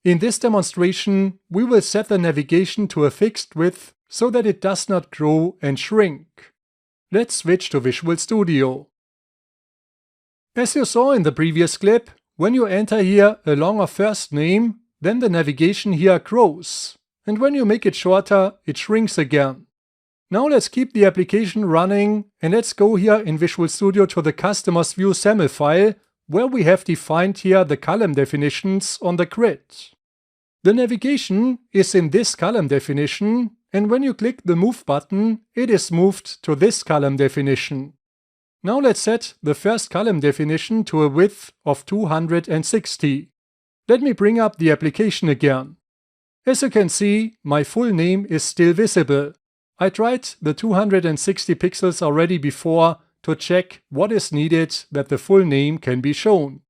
In this demonstration, we will set the navigation to a fixed width so that it does not grow and shrink. Let's switch to Visual Studio. As you saw in the previous clip, when you enter here a longer first name, then the navigation here grows. And when you make it shorter, it shrinks again. Now let's keep the application running and let's go here in Visual Studio to the Customers View SAML file, where we have defined here the column definitions on the grid. The navigation is in this column definition, and when you click the Move button, it is moved to this column definition. Now let's set the first column definition to a width of 260. Let me bring up the application again. As you can see, my full name is still visible. I tried the 260 pixels already before to check what is needed that the full name can be shown.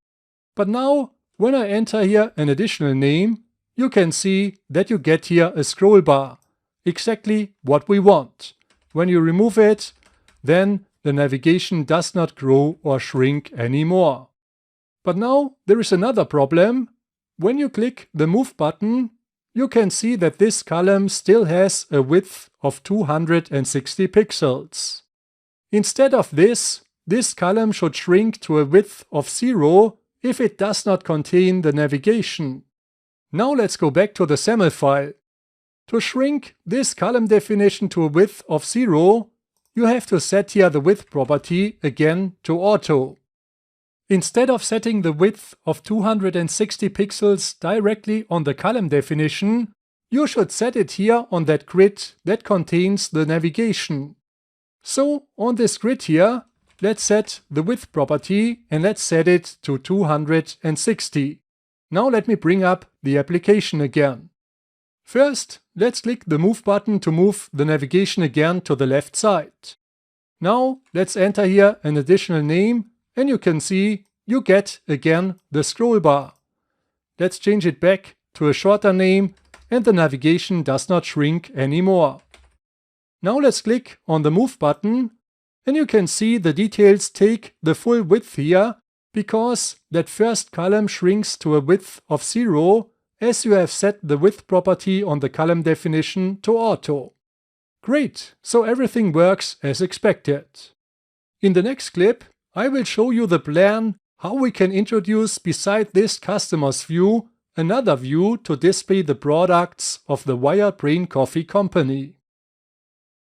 But now, when I enter here an additional name, you can see that you get here a scroll bar. Exactly what we want. When you remove it, then the navigation does not grow or shrink anymore. But now there is another problem. When you click the Move button, you can see that this column still has a width of 260 pixels. Instead of this column should shrink to a width of 0 if it does not contain the navigation. Now let's go back to the SAML file. To shrink this column definition to a width of 0, you have to set here the width property again to auto. Instead of setting the width of 260 pixels directly on the column definition, you should set it here on that grid that contains the navigation. So on this grid here, let's set the width property and let's set it to 260. Now let me bring up the application again. First, let's click the Move button to move the navigation again to the left side. Now let's enter here an additional name and you can see you get again the scroll bar. Let's change it back to a shorter name and the navigation does not shrink anymore. Now let's click on the Move button and you can see the details take the full width here because that first column shrinks to a width of 0 as you have set the width property on the column definition to auto. Great, so everything works as expected. In the next clip, I will show you the plan how we can introduce beside this Customers View another view to display the products of the Wired Brain Coffee Company.